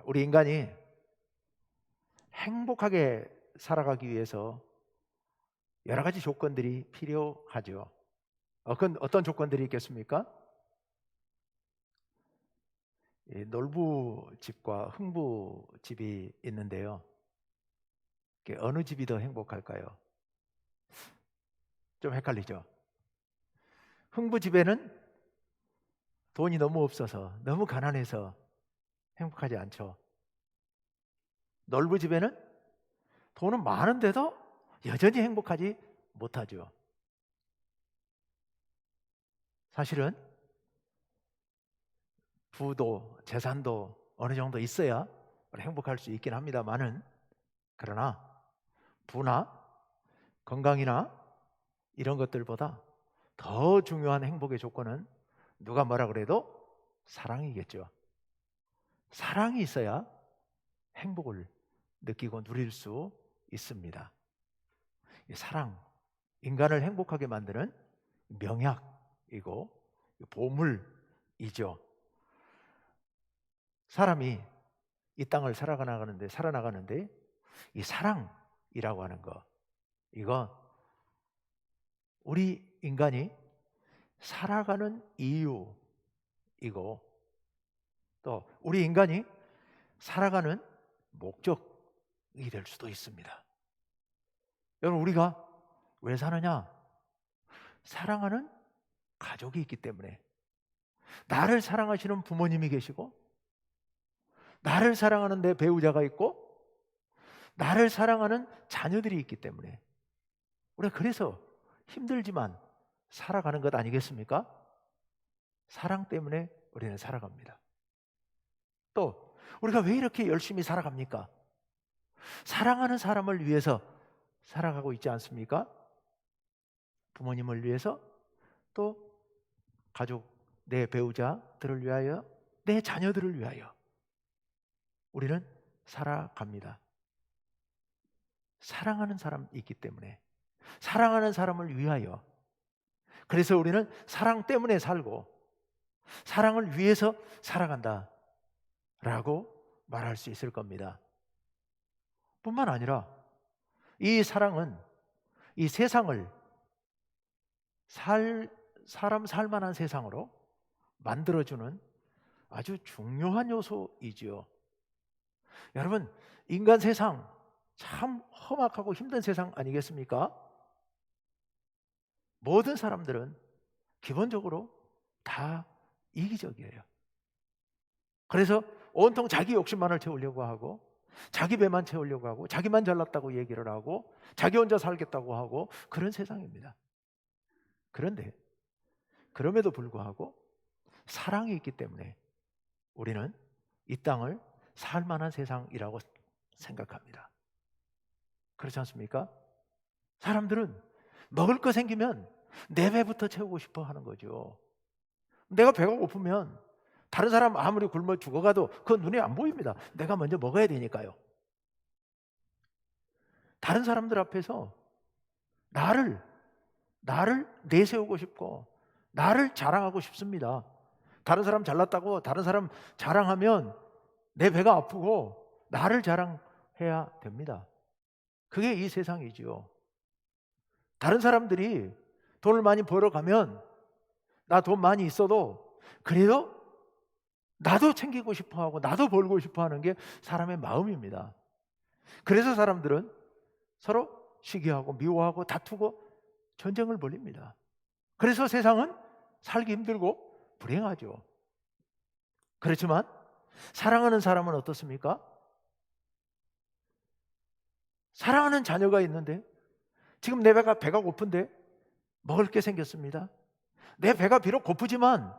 우리 인간이 행복하게 살아가기 위해서 여러 가지 조건들이 필요하죠. 그건 어떤 조건들이 있겠습니까? 놀부집과 흥부집이 있는데요. 어느 집이 더 행복할까요? 좀 헷갈리죠? 흥부집에는 돈이 너무 없어서, 너무 가난해서 행복하지 않죠. 놀부집에는 돈은 많은데도 여전히 행복하지 못하죠. 사실은 부도, 재산도 어느 정도 있어야 행복할 수 있긴 합니다만은, 그러나 부나 건강이나 이런 것들보다 더 중요한 행복의 조건은 누가 뭐라 그래도 사랑이겠죠. 사랑이 있어야 행복을 느끼고 누릴 수 있습니다. 이 사랑, 인간을 행복하게 만드는 명약이고 보물이죠. 사람이 이 땅을 살아나가는데 이 사랑이라고 하는 거, 이거 우리 인간이 살아가는 이유이고, 또 우리 인간이 살아가는 목적이 될 수도 있습니다. 여러분, 우리가 왜 사느냐? 사랑하는 가족이 있기 때문에. 나를 사랑하시는 부모님이 계시고, 나를 사랑하는 내 배우자가 있고, 나를 사랑하는 자녀들이 있기 때문에 우리가 그래서 힘들지만 살아가는 것 아니겠습니까? 사랑 때문에 우리는 살아갑니다. 또 우리가 왜 이렇게 열심히 살아갑니까? 사랑하는 사람을 위해서 살아가고 있지 않습니까? 부모님을 위해서, 또 가족, 내 배우자들을 위하여, 내 자녀들을 위하여 우리는 살아갑니다. 사랑하는 사람이 있기 때문에, 사랑하는 사람을 위하여. 그래서 우리는 사랑 때문에 살고 사랑을 위해서 살아간다 라고 말할 수 있을 겁니다. 뿐만 아니라 이 사랑은 이 세상을 사람 살만한 세상으로 만들어주는 아주 중요한 요소이지요. 여러분, 인간 세상 참 험악하고 힘든 세상 아니겠습니까? 모든 사람들은 기본적으로 다 이기적이에요. 그래서 온통 자기 욕심만을 채우려고 하고, 자기 배만 채우려고 하고, 자기만 잘났다고 얘기를 하고, 자기 혼자 살겠다고 하고, 그런 세상입니다. 그런데 그럼에도 불구하고 사랑이 있기 때문에 우리는 이 땅을 살만한 세상이라고 생각합니다. 그렇지 않습니까? 사람들은 먹을 거 생기면 내 배부터 채우고 싶어 하는 거죠. 내가 배가 고프면 다른 사람 아무리 굶어 죽어가도 그건 눈에 안 보입니다. 내가 먼저 먹어야 되니까요. 다른 사람들 앞에서 나를 내세우고 싶고 나를 자랑하고 싶습니다. 다른 사람 잘났다고 다른 사람 자랑하면 내 배가 아프고 나를 자랑해야 됩니다. 그게 이 세상이지요. 다른 사람들이 돈을 많이 벌어가면 나 돈 많이 있어도 그래도 나도 챙기고 싶어하고 나도 벌고 싶어하는 게 사람의 마음입니다. 그래서 사람들은 서로 시기하고 미워하고 다투고 전쟁을 벌입니다. 그래서 세상은 살기 힘들고 불행하죠. 그렇지만 사랑하는 사람은 어떻습니까? 사랑하는 자녀가 있는데 지금 내 배가 고픈데 먹을 게 생겼습니다. 내 배가 비록 고프지만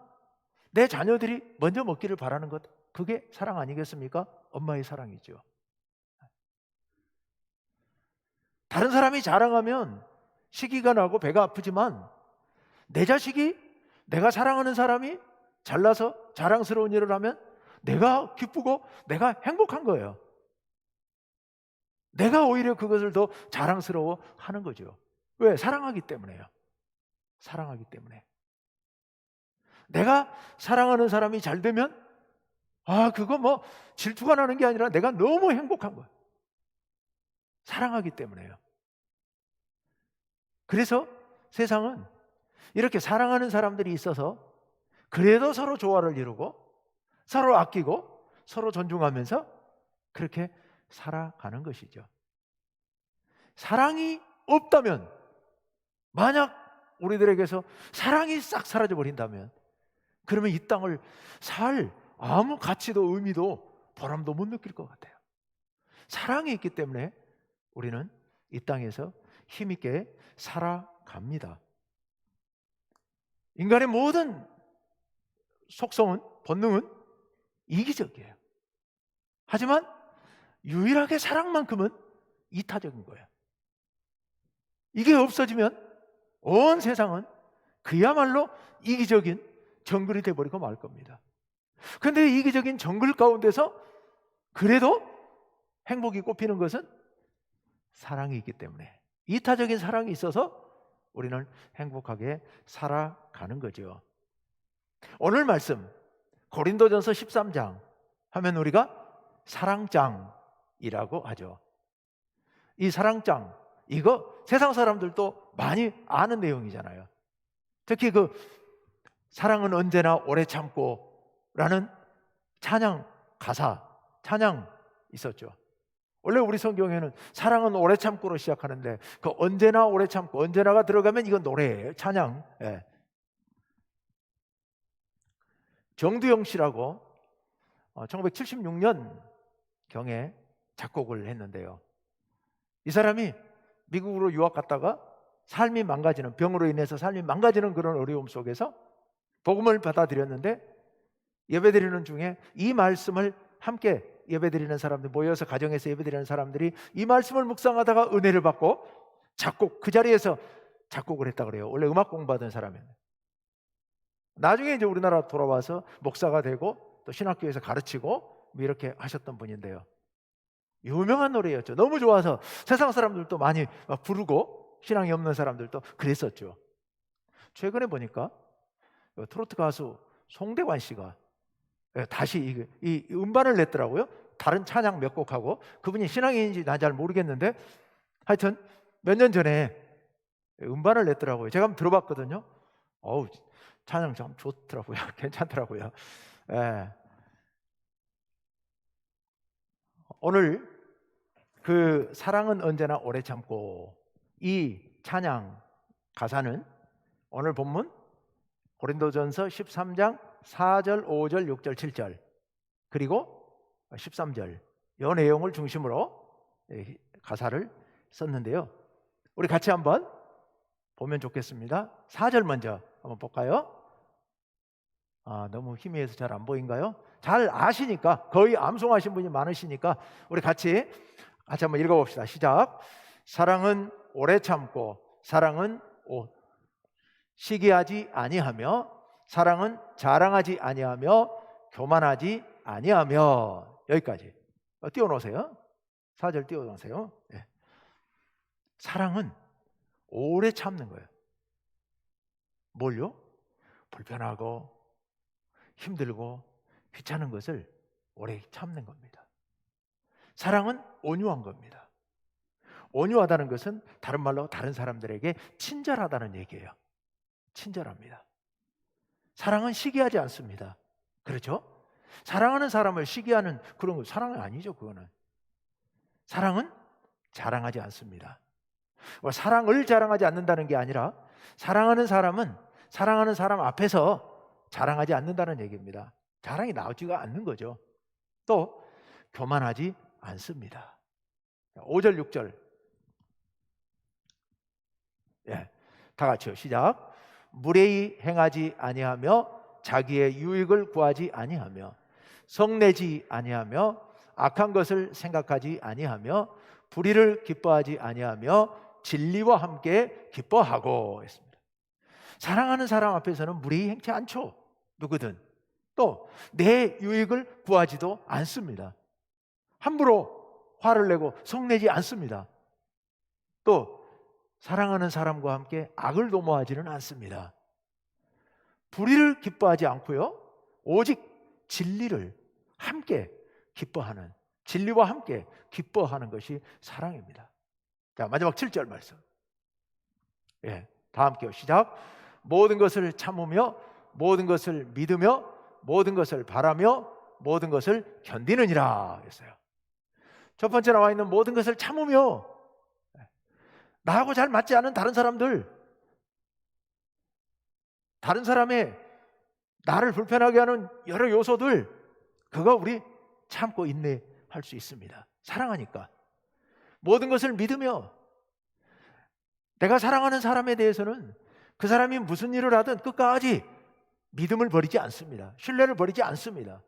내 자녀들이 먼저 먹기를 바라는 것, 그게 사랑 아니겠습니까? 엄마의 사랑이죠. 다른 사람이 자랑하면 시기가 나고 배가 아프지만 내 자식이, 내가 사랑하는 사람이 잘나서 자랑스러운 일을 하면 내가 기쁘고 내가 행복한 거예요. 내가 오히려 그것을 더 자랑스러워 하는 거죠. 왜? 사랑하기 때문에요. 사랑하기 때문에. 내가 사랑하는 사람이 잘 되면 그거 뭐 질투가 나는 게 아니라 내가 너무 행복한 거예요. 사랑하기 때문에요. 그래서 세상은 이렇게 사랑하는 사람들이 있어서 그래도 서로 조화를 이루고 서로 아끼고 서로 존중하면서 그렇게 살아가는 것이죠. 사랑이 없다면, 만약 우리들에게서 사랑이 싹 사라져 버린다면, 그러면 이 땅을 살 아무 가치도 의미도 보람도 못 느낄 것 같아요. 사랑이 있기 때문에 우리는 이 땅에서 힘있게 살아갑니다. 인간의 모든 속성은, 본능은 이기적이에요. 하지만 유일하게 사랑만큼은 이타적인 거예요. 이게 없어지면 온 세상은 그야말로 이기적인 정글이 돼버리고 말 겁니다. 그런데 이기적인 정글 가운데서 그래도 행복이 꼽히는 것은 사랑이 있기 때문에, 이타적인 사랑이 있어서 우리는 행복하게 살아가는 거죠. 오늘 말씀 고린도전서 13장 하면 우리가 사랑장이라고 하죠. 이 사랑장, 이거 세상 사람들도 많이 아는 내용이잖아요. 특히 그 사랑은 언제나 오래 참고 라는 찬양 가사, 찬양 있었죠. 원래 우리 성경에는 사랑은 오래 참고로 시작하는데 그 언제나 오래 참고, 언제나가 들어가면 이건 노래예요. 찬양. 예. 정두영 씨라고 1976년 경에 작곡을 했는데요. 이 사람이 미국으로 유학 갔다가 삶이 망가지는, 병으로 인해서 삶이 망가지는 그런 어려움 속에서 복음을 받아들였는데, 예배드리는 중에 이 말씀을 함께 예배드리는 사람들, 모여서 가정에서 예배드리는 사람들이 이 말씀을 묵상하다가 은혜를 받고 작곡, 그 자리에서 작곡을 했다 그래요. 원래 음악 공부하던 사람이에요. 나중에 이제 우리나라 돌아와서 목사가 되고 또 신학교에서 가르치고 뭐 이렇게 하셨던 분인데요. 유명한 노래였죠. 너무 좋아서 세상 사람들도 많이 부르고 신앙이 없는 사람들도 그랬었죠. 최근에 보니까 트로트 가수 송대관 씨가 다시 이 음반을 냈더라고요. 다른 찬양 몇 곡하고. 그분이 신앙인인지 난 잘 모르겠는데 하여튼 몇 년 전에 음반을 냈더라고요. 제가 한번 들어봤거든요. 찬양 참 좋더라고요. 괜찮더라고요. 예. 오늘 그 사랑은 언제나 오래 참고, 이 찬양 가사는 오늘 본문 고린도전서 13장 4절, 5절, 6절, 7절 그리고 13절 이 내용을 중심으로 가사를 썼는데요. 우리 같이 한번 보면 좋겠습니다. 4절 먼저 한번 볼까요? 너무 희미해서 잘 안 보인가요? 잘 아시니까, 거의 암송하신 분이 많으시니까 우리 같이 한번 읽어봅시다. 시작. 사랑은 오래 참고, 사랑은 시기하지 아니하며, 사랑은 자랑하지 아니하며, 교만하지 아니하며. 여기까지 띄워놓으세요. 4절 띄워놓으세요. 네. 사랑은 오래 참는 거예요. 뭘요? 불편하고 힘들고 귀찮은 것을 오래 참는 겁니다. 사랑은 온유한 겁니다. 온유하다는 것은 다른 말로 다른 사람들에게 친절하다는 얘기예요. 친절합니다. 사랑은 시기하지 않습니다. 그렇죠? 사랑하는 사람을 시기하는 그런 거 사랑은 아니죠. 그거는. 사랑은 자랑하지 않습니다. 사랑을 자랑하지 않는다는 게 아니라 사랑하는 사람은 사랑하는 사람 앞에서 자랑하지 않는다는 얘기입니다. 자랑이 나오지가 않는 거죠. 또 교만하지 않습니다. 5절 6절 다 같이요. 시작. 무례히 행하지 아니하며 자기의 유익을 구하지 아니하며 성내지 아니하며 악한 것을 생각하지 아니하며 불의를 기뻐하지 아니하며 진리와 함께 기뻐하고 했습니다. 사랑하는 사람 앞에서는 무례히 행치 않죠. 누구든. 또 내 유익을 구하지도 않습니다. 함부로 화를 내고 성내지 않습니다. 또 사랑하는 사람과 함께 악을 도모하지는 않습니다. 불의를 기뻐하지 않고요, 오직 진리를, 함께 기뻐하는, 진리와 함께 기뻐하는 것이 사랑입니다. 자, 마지막 7절 말씀. 다 함께요. 시작. 모든 것을 참으며 모든 것을 믿으며 모든 것을 바라며 모든 것을 견디느니라 했어요. 첫 번째 나와 있는 모든 것을 참으며, 나하고 잘 맞지 않은 다른 사람들, 다른 사람의 나를 불편하게 하는 여러 요소들, 그거 우리 참고 인내할 수 있습니다. 사랑하니까. 모든 것을 믿으며, 내가 사랑하는 사람에 대해서는 그 사람이 무슨 일을 하든 끝까지 믿음을 버리지 않습니다. 신뢰를 버리지 않습니다.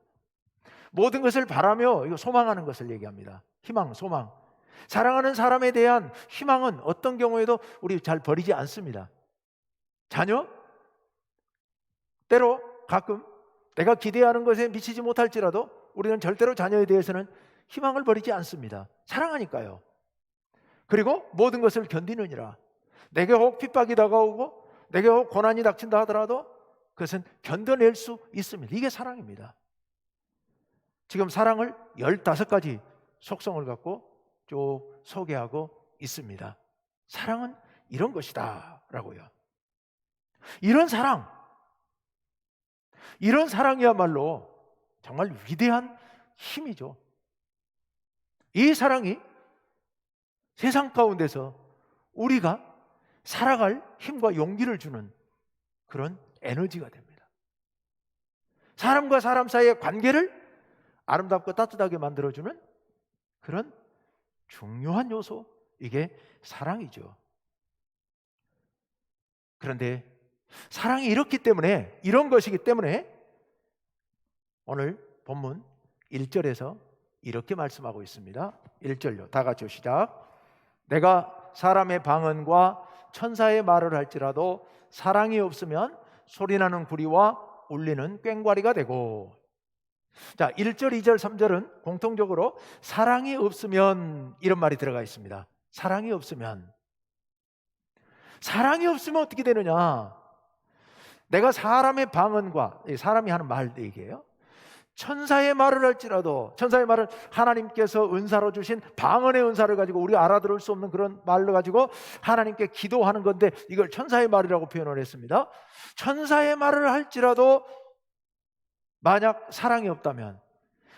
모든 것을 바라며, 이거 소망하는 것을 얘기합니다. 희망, 소망. 사랑하는 사람에 대한 희망은 어떤 경우에도 우리 잘 버리지 않습니다. 자녀? 때로 가끔 내가 기대하는 것에 미치지 못할지라도 우리는 절대로 자녀에 대해서는 희망을 버리지 않습니다. 사랑하니까요. 그리고 모든 것을 견디느니라. 내게 혹 핍박이 다가오고 내게 혹 고난이 닥친다 하더라도 그것은 견뎌낼 수 있습니다. 이게 사랑입니다. 지금 사랑을 15가지 속성을 갖고 쭉 소개하고 있습니다. 사랑은 이런 것이다 라고요. 이런 사랑이야말로 정말 위대한 힘이죠. 이 사랑이 세상 가운데서 우리가 살아갈 힘과 용기를 주는 그런 에너지가 됩니다. 사람과 사람 사이의 관계를 아름답고 따뜻하게 만들어주는 그런 중요한 요소, 이게 사랑이죠. 그런데 사랑이 이렇기 때문에, 이런 것이기 때문에 오늘 본문 1절에서 이렇게 말씀하고 있습니다. 1절요. 다 같이 시작. 내가 사람의 방언과 천사의 말을 할지라도 사랑이 없으면 소리나는 구리와 울리는 꽹과리가 되고. 자, 1절, 2절, 3절은 공통적으로 사랑이 없으면, 이런 말이 들어가 있습니다. 사랑이 없으면 어떻게 되느냐? 내가 사람의 방언과, 사람이 하는 말 얘기예요. 천사의 말을 할지라도, 천사의 말은 하나님께서 은사로 주신 방언의 은사를 가지고 우리가 알아들을 수 없는 그런 말로 가지고 하나님께 기도하는 건데, 이걸 천사의 말이라고 표현을 했습니다. 천사의 말을 할지라도 만약 사랑이 없다면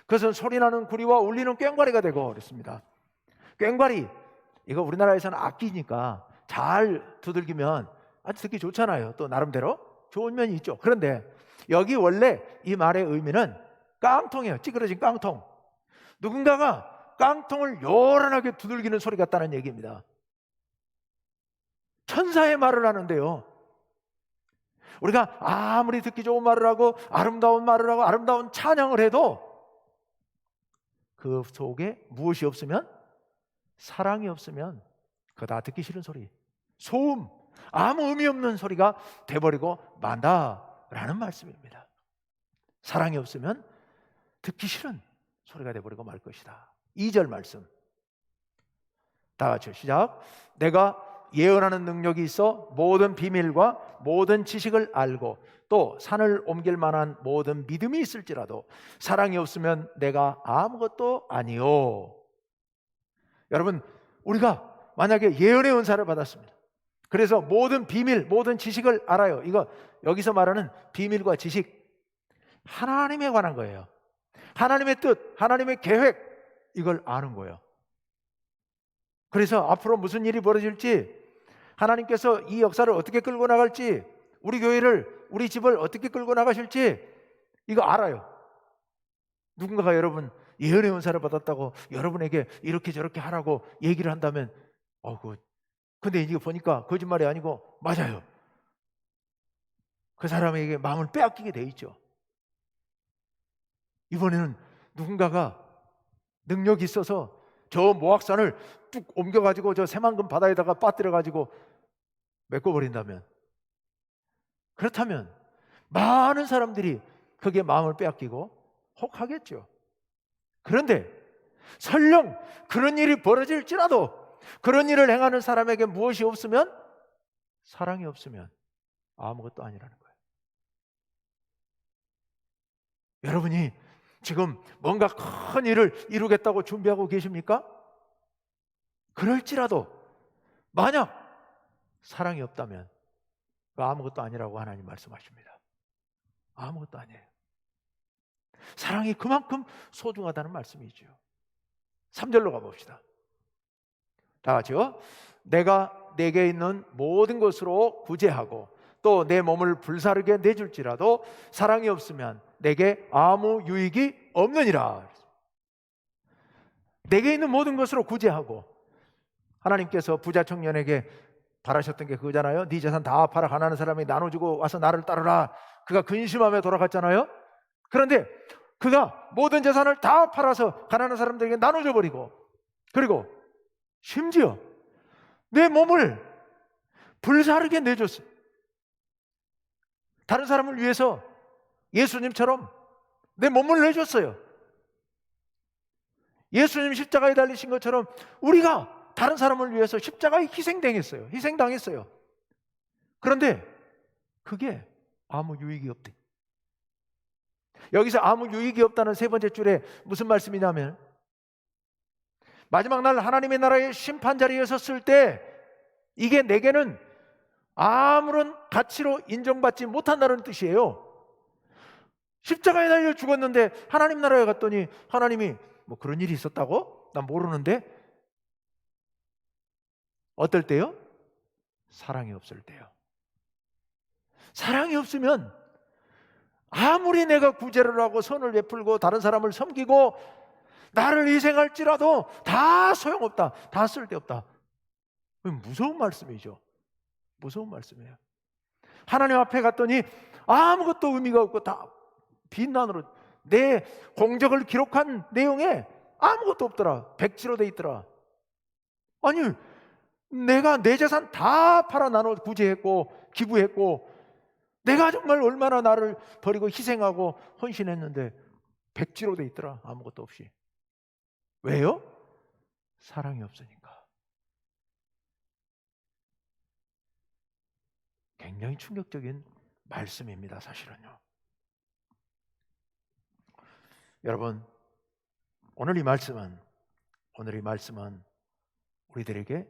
그것은 소리나는 구리와 울리는 꽹과리가 되고 그랬습니다. 꽹과리, 이거 우리나라에서는 악기니까 잘 두들기면 아주 듣기 좋잖아요. 또 나름대로 좋은 면이 있죠. 그런데 여기 원래 이 말의 의미는 깡통이에요. 찌그러진 깡통. 누군가가 깡통을 요란하게 두들기는 소리 같다는 얘기입니다. 천사의 말을 하는데요, 우리가 아무리 듣기 좋은 말을 하고 아름다운 말을 하고 아름다운 찬양을 해도 그 속에 무엇이 없으면, 사랑이 없으면 그거 다 듣기 싫은 소리, 소음, 아무 의미 없는 소리가 돼버리고 만다라는 말씀입니다. 사랑이 없으면 듣기 싫은 소리가 돼버리고 말 것이다. 2절 말씀 다 같이 시작. 내가 예언하는 능력이 있어 모든 비밀과 모든 지식을 알고 또 산을 옮길 만한 모든 믿음이 있을지라도 사랑이 없으면 내가 아무것도 아니요. 여러분, 우리가 만약에 예언의 은사를 받았습니다. 그래서 모든 비밀, 모든 지식을 알아요. 이거 여기서 말하는 비밀과 지식, 하나님에 관한 거예요. 하나님의 뜻, 하나님의 계획, 이걸 아는 거예요. 그래서 앞으로 무슨 일이 벌어질지, 하나님께서 이 역사를 어떻게 끌고 나갈지, 우리 교회를, 우리 집을 어떻게 끌고 나가실지 이거 알아요. 누군가가 여러분 예언의 은사를 받았다고 여러분에게 이렇게 저렇게 하라고 얘기를 한다면 근데 이게 보니까 거짓말이 아니고 맞아요. 그 사람에게 마음을 빼앗기게 돼 있죠. 이번에는 누군가가 능력이 있어서 저 모악산을 뚝 옮겨가지고 저 새만금 바다에다가 빠뜨려가지고 메꿔버린다면, 그렇다면 많은 사람들이 거기에 마음을 빼앗기고 혹하겠죠. 그런데 설령 그런 일이 벌어질지라도 그런 일을 행하는 사람에게 무엇이 없으면, 사랑이 없으면 아무것도 아니라는 거예요. 여러분이 지금 뭔가 큰 일을 이루겠다고 준비하고 계십니까? 그럴지라도 만약 사랑이 없다면 아무것도 아니라고 하나님 말씀하십니다. 아무것도 아니에요. 사랑이 그만큼 소중하다는 말씀이죠. 3절로 가봅시다. 다 같이요. 내가 내게 있는 모든 것으로 구제하고 또 내 몸을 불사르게 내줄지라도 사랑이 없으면 내게 아무 유익이 없느니라. 내게 있는 모든 것으로 구제하고, 하나님께서 부자 청년에게 바라셨던 게 그거잖아요. 네 재산 다 팔아 가난한 사람이 나눠주고 와서 나를 따르라. 그가 근심하며 돌아갔잖아요. 그런데 그가 모든 재산을 다 팔아서 가난한 사람들에게 나눠줘 버리고, 그리고 심지어 내 몸을 불사르게 내줬어요. 다른 사람을 위해서 예수님처럼 내 몸을 내줬어요. 예수님 십자가에 달리신 것처럼 우리가 다른 사람을 위해서 십자가에 희생당했어요. 그런데 그게 아무 유익이 없대. 여기서 아무 유익이 없다는 세 번째 줄에 무슨 말씀이냐면, 마지막 날 하나님의 나라의 심판 자리에 섰을 때 이게 내게는 아무런 가치로 인정받지 못한다는 뜻이에요. 십자가에 달려 죽었는데 하나님 나라에 갔더니 하나님이 뭐 그런 일이 있었다고? 난 모르는데. 어떨 때요? 사랑이 없을 때요. 사랑이 없으면 아무리 내가 구제를 하고 선을 베풀고 다른 사람을 섬기고 나를 희생할지라도 다 소용없다. 다 쓸데없다. 무서운 말씀이죠. 무서운 말씀이에요. 하나님 앞에 갔더니 아무것도 의미가 없고 다 빈난으로, 내 공적을 기록한 내용에 아무것도 없더라. 백지로 돼 있더라. 아니, 내가 내 재산 다 팔아 나눠 구제했고 기부했고 내가 정말 얼마나 나를 버리고 희생하고 헌신했는데 백지로 돼 있더라. 아무것도 없이. 왜요? 사랑이 없으니까. 굉장히 충격적인 말씀입니다, 사실은요. 여러분, 오늘 이 말씀은 우리들에게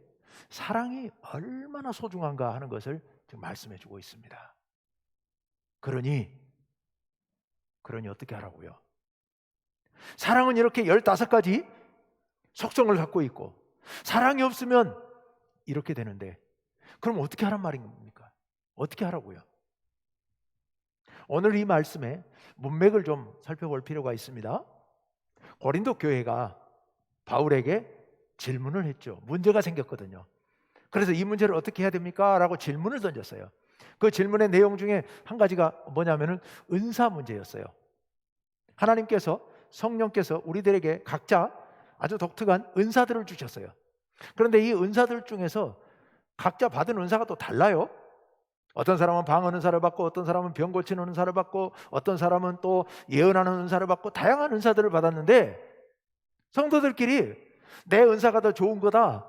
사랑이 얼마나 소중한가 하는 것을 지금 말씀해 주고 있습니다. 그러니 어떻게 하라고요? 사랑은 이렇게 15가지 속성을 갖고 있고 사랑이 없으면 이렇게 되는데, 그럼 어떻게 하란 말인 겁니까? 어떻게 하라고요? 오늘 이 말씀의 문맥을 좀 살펴볼 필요가 있습니다. 고린도 교회가 바울에게 질문을 했죠. 문제가 생겼거든요. 그래서 이 문제를 어떻게 해야 됩니까? 라고 질문을 던졌어요. 그 질문의 내용 중에 한 가지가 뭐냐면은 은사 문제였어요. 하나님께서, 성령께서 우리들에게 각자 아주 독특한 은사들을 주셨어요. 그런데 이 은사들 중에서 각자 받은 은사가 또 달라요. 어떤 사람은 방언 은사를 받고, 어떤 사람은 병 고치는 은사를 받고, 어떤 사람은 또 예언하는 은사를 받고, 다양한 은사들을 받았는데 성도들끼리 내 은사가 더 좋은 거다,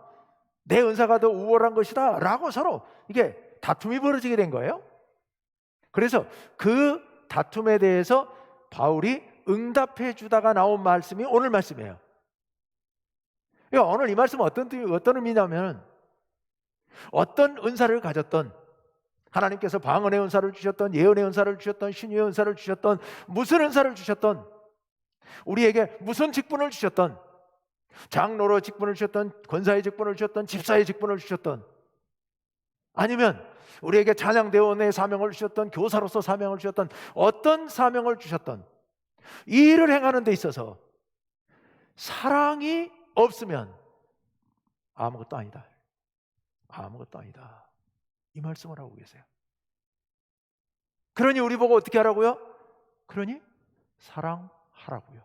내 은사가 더 우월한 것이다 라고 서로 이게 다툼이 벌어지게 된 거예요. 그래서 그 다툼에 대해서 바울이 응답해 주다가 나온 말씀이 오늘 말씀이에요. 오늘 이 말씀은 어떤 의미냐면, 어떤 은사를 가졌던, 하나님께서 방언의 은사를 주셨던, 예언의 은사를 주셨던, 신유의 은사를 주셨던, 무슨 은사를 주셨던, 우리에게 무슨 직분을 주셨던, 장로로 직분을 주셨던, 권사의 직분을 주셨던, 집사의 직분을 주셨던, 아니면 우리에게 찬양대원의 사명을 주셨던, 교사로서 사명을 주셨던, 어떤 사명을 주셨던, 이 일을 행하는 데 있어서 사랑이 없으면 아무것도 아니다. 아무것도 아니다. 이 말씀을 하고 계세요. 그러니 우리 보고 어떻게 하라고요? 그러니 사랑하라고요.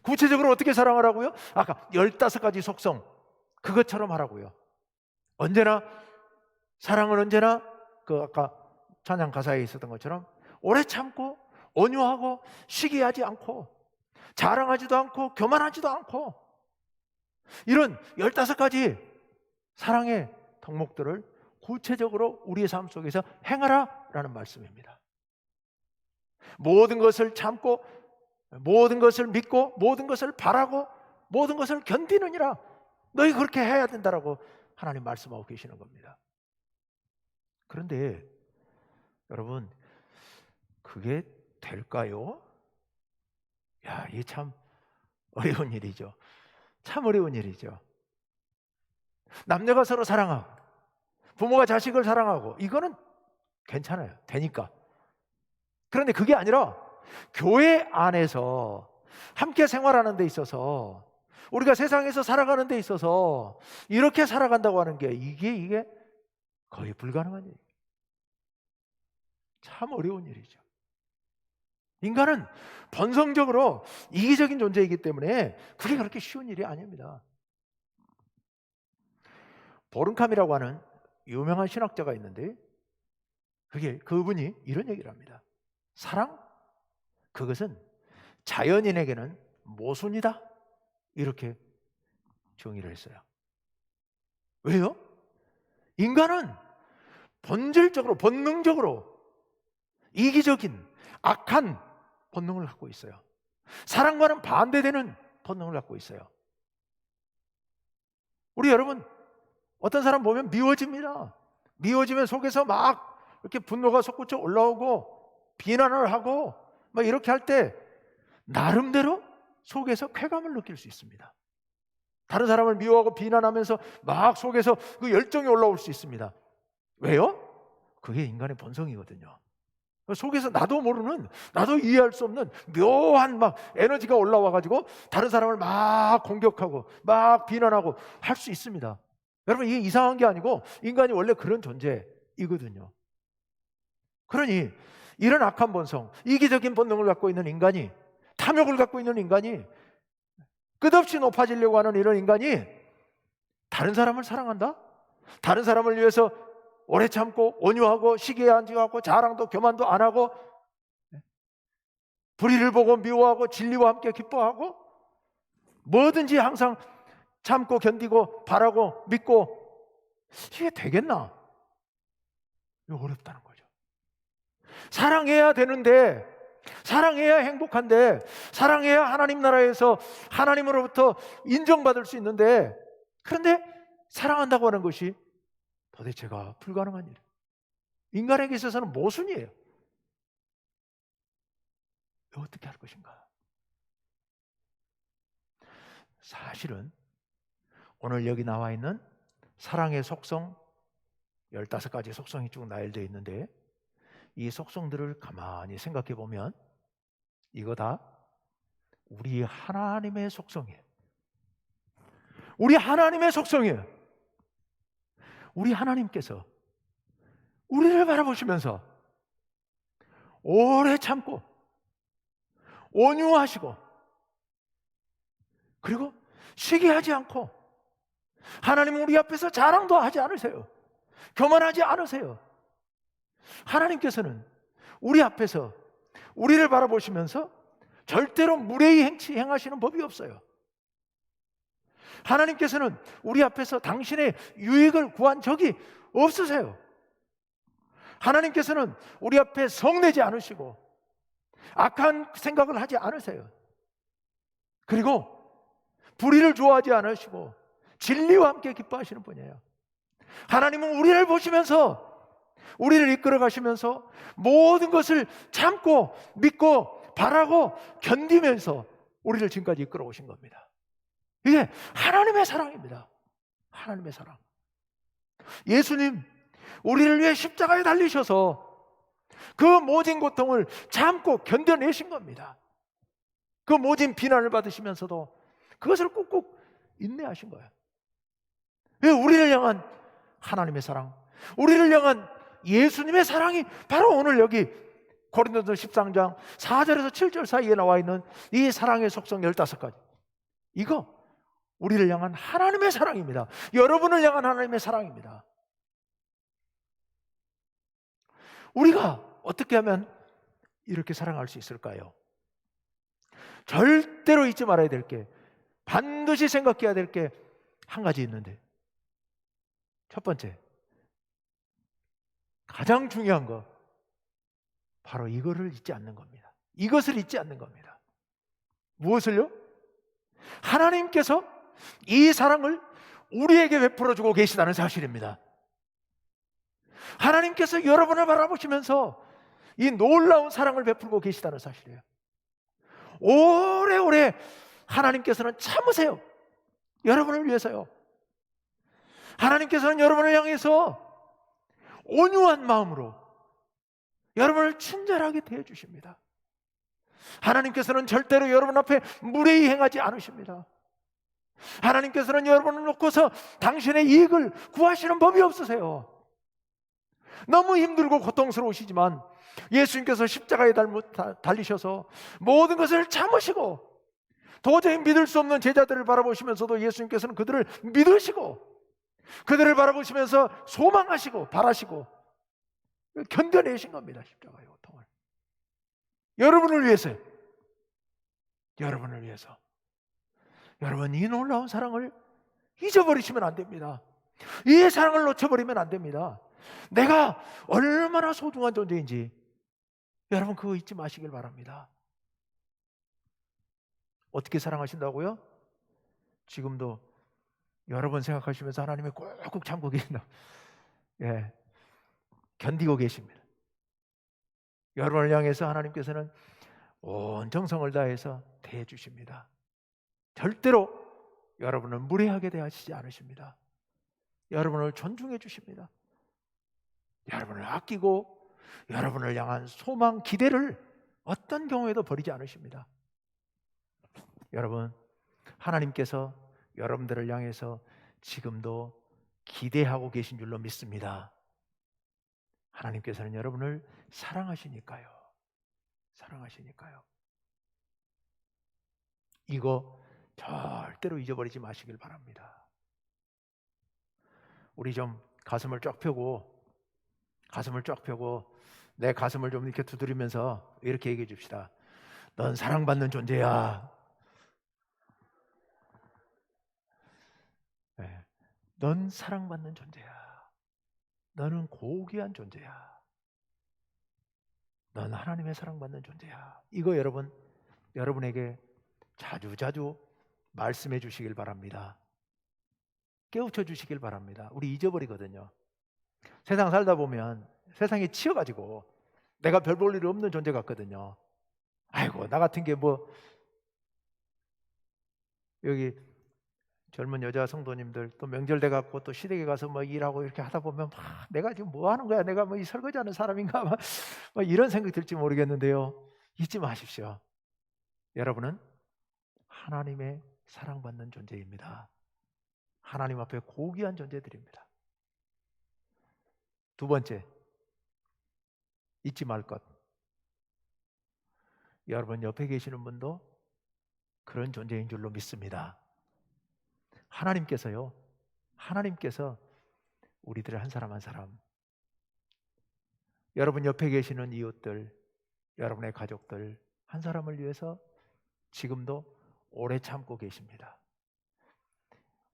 구체적으로 어떻게 사랑하라고요? 아까 15가지 속성, 그것처럼 하라고요. 언제나, 사랑은 언제나 그 아까 찬양 가사에 있었던 것처럼 오래 참고 온유하고 시기하지 않고 자랑하지도 않고 교만하지도 않고, 이런 15가지 사랑의 덕목들을 구체적으로 우리의 삶 속에서 행하라라는 말씀입니다. 모든 것을 참고 모든 것을 믿고 모든 것을 바라고 모든 것을 견디느니라. 너희 그렇게 해야 된다라고 하나님 말씀하고 계시는 겁니다. 그런데 여러분, 그게 될까요? 야, 이게 참 어려운 일이죠. 참 어려운 일이죠. 남녀가 서로 사랑하고 부모가 자식을 사랑하고 이거는 괜찮아요. 되니까. 그런데 그게 아니라 교회 안에서 함께 생활하는 데 있어서 우리가 세상에서 살아가는 데 있어서 이렇게 살아간다고 하는 게 이게 거의 불가능한 일이에요. 참 어려운 일이죠. 인간은 본성적으로 이기적인 존재이기 때문에 그게 그렇게 쉬운 일이 아닙니다. 보름캄이라고 하는 유명한 신학자가 있는데 그분이 이런 얘기를 합니다. 사랑? 그것은 자연인에게는 모순이다. 이렇게 정의를 했어요. 왜요? 인간은 본질적으로 본능적으로 이기적인 악한 본능을 갖고 있어요. 사랑과는 반대되는 본능을 갖고 있어요. 우리 여러분, 어떤 사람 보면 미워집니다. 미워지면 속에서 막 이렇게 분노가 솟구쳐 올라오고 비난을 하고 막 이렇게 할 때 나름대로 속에서 쾌감을 느낄 수 있습니다. 다른 사람을 미워하고 비난하면서 막 속에서 그 열정이 올라올 수 있습니다. 왜요? 그게 인간의 본성이거든요. 속에서 나도 모르는, 나도 이해할 수 없는 묘한 막 에너지가 올라와가지고 다른 사람을 막 공격하고 막 비난하고 할 수 있습니다. 여러분, 이게 이상한 게 아니고 인간이 원래 그런 존재이거든요. 그러니 이런 악한 본성, 이기적인 본능을 갖고 있는 인간이, 탐욕을 갖고 있는 인간이, 끝없이 높아지려고 하는 이런 인간이 다른 사람을 사랑한다? 다른 사람을 위해서 오래 참고 온유하고 시기에 안지하고 자랑도 교만도 안 하고 불의를 보고 미워하고 진리와 함께 기뻐하고 뭐든지 항상 참고 견디고 바라고 믿고, 이게 되겠나? 이거 어렵다는 거죠. 사랑해야 되는데, 사랑해야 행복한데, 사랑해야 하나님 나라에서 하나님으로부터 인정받을 수 있는데, 그런데 사랑한다고 하는 것이 도대체가 불가능한 일이에요. 인간에게 있어서는 모순이에요. 어떻게 할 것인가? 사실은 오늘 여기 나와 있는 사랑의 속성 15가지 속성이 쭉 나열되어 있는데, 이 속성들을 가만히 생각해 보면 이거 다 우리 하나님의 속성이에요. 우리 하나님의 속성이에요. 우리 하나님께서 우리를 바라보시면서 오래 참고 온유하시고 그리고 시기하지 않고, 하나님은 우리 앞에서 자랑도 하지 않으세요. 교만하지 않으세요. 하나님께서는 우리 앞에서 우리를 바라보시면서 절대로 무례히 행하시는 법이 없어요. 하나님께서는 우리 앞에서 당신의 유익을 구한 적이 없으세요. 하나님께서는 우리 앞에 성내지 않으시고 악한 생각을 하지 않으세요. 그리고 불의를 좋아하지 않으시고 진리와 함께 기뻐하시는 분이에요. 하나님은 우리를 보시면서 우리를 이끌어 가시면서 모든 것을 참고 믿고 바라고 견디면서 우리를 지금까지 이끌어 오신 겁니다. 이게 하나님의 사랑입니다. 하나님의 사랑. 예수님, 우리를 위해 십자가에 달리셔서 그 모진 고통을 참고 견뎌내신 겁니다. 그 모진 비난을 받으시면서도 그것을 꾹꾹 인내하신 거예요. 왜? 우리를 향한 하나님의 사랑, 우리를 향한 예수님의 사랑이 바로 오늘 여기 고린도서 13장 4절에서 7절 사이에 나와 있는 이 사랑의 속성 15가지, 이거 우리를 향한 하나님의 사랑입니다. 여러분을 향한 하나님의 사랑입니다. 우리가 어떻게 하면 이렇게 사랑할 수 있을까요? 절대로 잊지 말아야 될 게, 반드시 생각해야 될 게 한 가지 있는데, 첫 번째, 가장 중요한 거 바로 이거를 잊지 않는 겁니다. 이것을 잊지 않는 겁니다. 무엇을요? 하나님께서 이 사랑을 우리에게 베풀어 주고 계시다는 사실입니다. 하나님께서 여러분을 바라보시면서 이 놀라운 사랑을 베풀고 계시다는 사실이에요. 오래오래 하나님께서는 참으세요. 여러분을 위해서요. 하나님께서는 여러분을 향해서 온유한 마음으로 여러분을 친절하게 대해주십니다. 하나님께서는 절대로 여러분 앞에 무례히 행하지 않으십니다. 하나님께서는 여러분을 놓고서 당신의 이익을 구하시는 법이 없으세요. 너무 힘들고 고통스러우시지만 예수님께서 십자가에 달리셔서 모든 것을 참으시고 도저히 믿을 수 없는 제자들을 바라보시면서도 예수님께서는 그들을 믿으시고 그들을 바라보시면서 소망하시고 바라시고 견뎌내신 겁니다. 십자가의 고통을. 여러분을 위해서요. 여러분을 위해서. 여러분, 이 놀라운 사랑을 잊어버리시면 안 됩니다. 이 사랑을 놓쳐버리면 안 됩니다. 내가 얼마나 소중한 존재인지 여러분 그거 잊지 마시길 바랍니다. 어떻게 사랑하신다고요? 지금도 여러분 생각하시면서 하나님이 꾹꾹 참고 계신다. 예, 견디고 계십니다. 여러분을 향해서 하나님께서는 온 정성을 다해서 대해 주십니다. 절대로 여러분을 무례하게 대하시지 않으십니다. 여러분을 존중해 주십니다. 여러분을 아끼고 여러분을 향한 소망, 기대를 어떤 경우에도 버리지 않으십니다. 여러분, 하나님께서 여러분들을 향해서 지금도 기대하고 계신 줄로 믿습니다. 하나님께서는 여러분을 사랑하시니까요. 사랑하시니까요. 이거 절대로 잊어버리지 마시길 바랍니다. 우리 좀 가슴을 쫙 펴고 내 가슴을 좀 이렇게 두드리면서 이렇게 얘기해 줍시다. 넌 사랑받는 존재야. 네. 넌 사랑받는 존재야. 너는 고귀한 존재야. 넌 하나님의 사랑받는 존재야. 이거 여러분에게 자주자주 말씀해 주시길 바랍니다. 깨우쳐 주시길 바랍니다. 우리 잊어버리거든요. 세상 살다 보면 세상에 치여가지고 내가 별 볼 일이 없는 존재 같거든요. 아이고, 나 같은 게 뭐, 여기 젊은 여자 성도님들 또 명절 돼 갖고 또 시댁에 가서 뭐 일하고 이렇게 하다 보면 막 내가 지금 뭐 하는 거야? 내가 뭐 이 설거지하는 사람인가? 막 이런 생각이 들지 모르겠는데요. 잊지 마십시오. 여러분은 하나님의 사랑받는 존재입니다. 하나님 앞에 고귀한 존재들입니다. 두 번째, 잊지 말 것. 여러분 옆에 계시는 분도 그런 존재인 줄로 믿습니다. 하나님께서 우리들을 한 사람 한 사람, 여러분 옆에 계시는 이웃들, 여러분의 가족들 한 사람을 위해서 지금도 오래 참고 계십니다.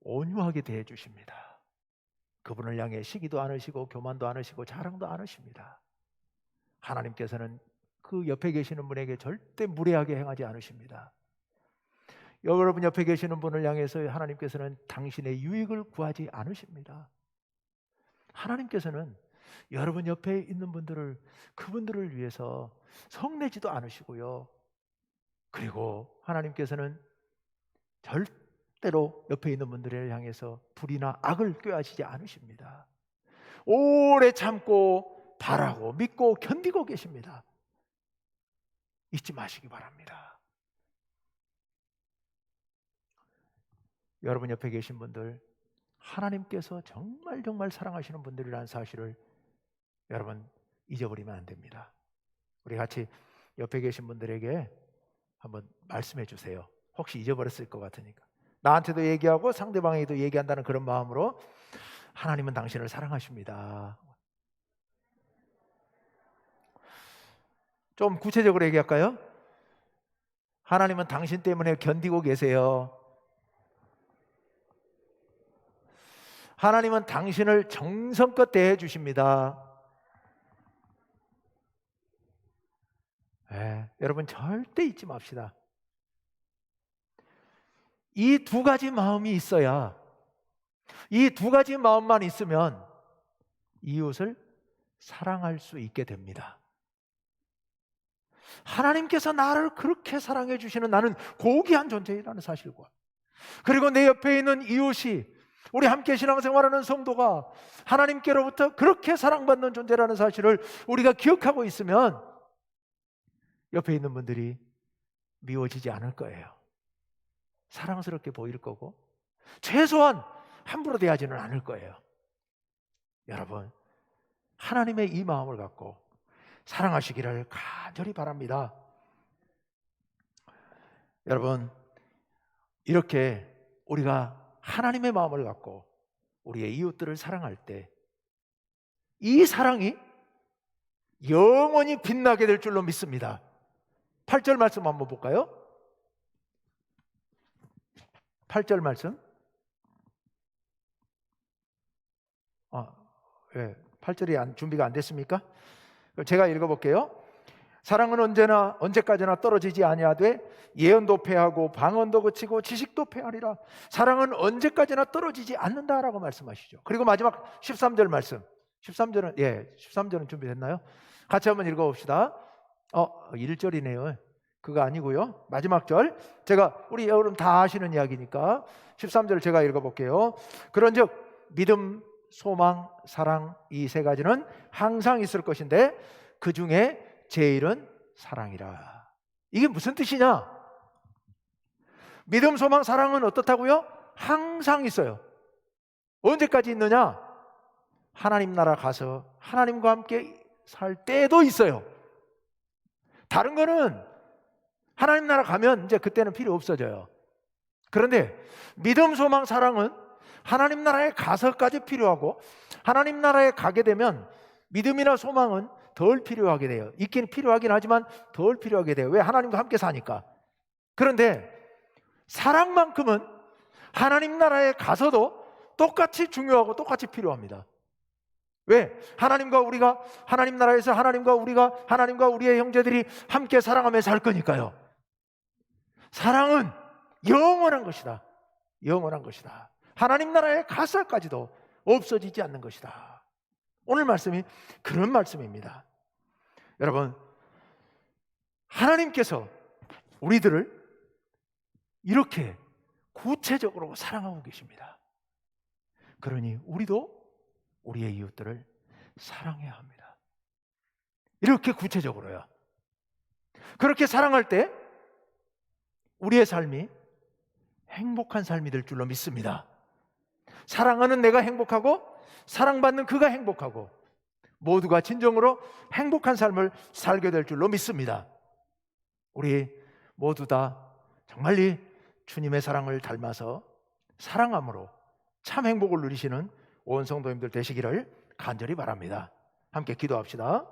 온유하게 대해 주십니다. 그분을 향해 시기도 않으시고 교만도 않으시고 자랑도 않으십니다. 하나님께서는 그 옆에 계시는 분에게 절대 무례하게 행하지 않으십니다. 여러분 옆에 계시는 분을 향해서 하나님께서는 당신의 유익을 구하지 않으십니다. 하나님께서는 여러분 옆에 있는 그분들을 위해서 성내지도 않으시고요. 그리고 하나님께서는 절대로 옆에 있는 분들을 향해서 불이나 악을 꾀하시지 않으십니다. 오래 참고 바라고 믿고 견디고 계십니다. 잊지 마시기 바랍니다. 여러분 옆에 계신 분들, 하나님께서 정말 사랑하시는 분들이라는 사실을 여러분 잊어버리면 안 됩니다. 우리 같이 옆에 계신 분들에게 한번 말씀해 주세요. 혹시 잊어버렸을 것 같으니까. 나한테도 얘기하고 상대방에게도 얘기한다는 그런 마음으로 하나님은 당신을 사랑하십니다. 좀 구체적으로 얘기할까요? 하나님은 당신 때문에 견디고 계세요. 하나님은 당신을 정성껏 대해 주십니다. 여러분 절대 잊지 맙시다. 이 두 가지 마음이 있어야, 이 두 가지 마음만 있으면 이웃을 사랑할 수 있게 됩니다. 하나님께서 나를 그렇게 사랑해 주시는 나는 고귀한 존재라는 사실과, 그리고 내 옆에 있는 이웃이, 우리 함께 신앙생활하는 성도가 하나님께로부터 그렇게 사랑받는 존재라는 사실을 우리가 기억하고 있으면 옆에 있는 분들이 미워지지 않을 거예요. 사랑스럽게 보일 거고 최소한 함부로 대하지는 않을 거예요. 여러분, 하나님의 이 마음을 갖고 사랑하시기를 간절히 바랍니다. 여러분, 이렇게 우리가 하나님의 마음을 갖고 우리의 이웃들을 사랑할 때 이 사랑이 영원히 빛나게 될 줄로 믿습니다. 8절 말씀 한번 볼까요? 8절 말씀. 8절이 준비가 안 됐습니까? 제가 읽어볼게요. 사랑은 언제까지나 떨어지지 아니하되 예언도 패하고 방언도 그치고 지식도 패하리라. 사랑은 언제까지나 떨어지지 않는다라고 말씀하시죠. 그리고 마지막 13절 말씀. 13절은 준비됐나요? 같이 한번 읽어봅시다. 1절이네요. 그거 아니고요. 마지막 절. 우리 여러분 다 아시는 이야기니까 13절 제가 읽어볼게요. 그런즉 믿음, 소망, 사랑, 이 세 가지는 항상 있을 것인데 그 중에 제일은 사랑이라. 이게 무슨 뜻이냐? 믿음, 소망, 사랑은 어떻다고요? 항상 있어요. 언제까지 있느냐? 하나님 나라 가서 하나님과 함께 살 때도 있어요. 다른 거는 하나님 나라 가면 이제 그때는 필요 없어져요. 그런데 믿음, 소망, 사랑은 하나님 나라에 가서까지 필요하고, 하나님 나라에 가게 되면 믿음이나 소망은 덜 필요하게 돼요. 있긴 필요하긴 하지만 덜 필요하게 돼요. 왜? 하나님과 함께 사니까. 그런데 사랑만큼은 하나님 나라에 가서도 똑같이 중요하고 똑같이 필요합니다. 왜? 하나님 나라에서 하나님과 우리의 형제들이 함께 사랑하며 살 거니까요. 사랑은 영원한 것이다. 영원한 것이다. 하나님 나라에 가서까지도 없어지지 않는 것이다. 오늘 말씀이 그런 말씀입니다. 여러분, 하나님께서 우리들을 이렇게 구체적으로 사랑하고 계십니다. 그러니 우리도 우리의 이웃들을 사랑해야 합니다. 이렇게 구체적으로요. 그렇게 사랑할 때 우리의 삶이 행복한 삶이 될 줄로 믿습니다. 사랑하는 내가 행복하고 사랑받는 그가 행복하고 모두가 진정으로 행복한 삶을 살게 될 줄로 믿습니다. 우리 모두 다 정말로 주님의 사랑을 닮아서 사랑함으로 참 행복을 누리시는 온 성도님들 되시기를 간절히 바랍니다. 함께 기도합시다.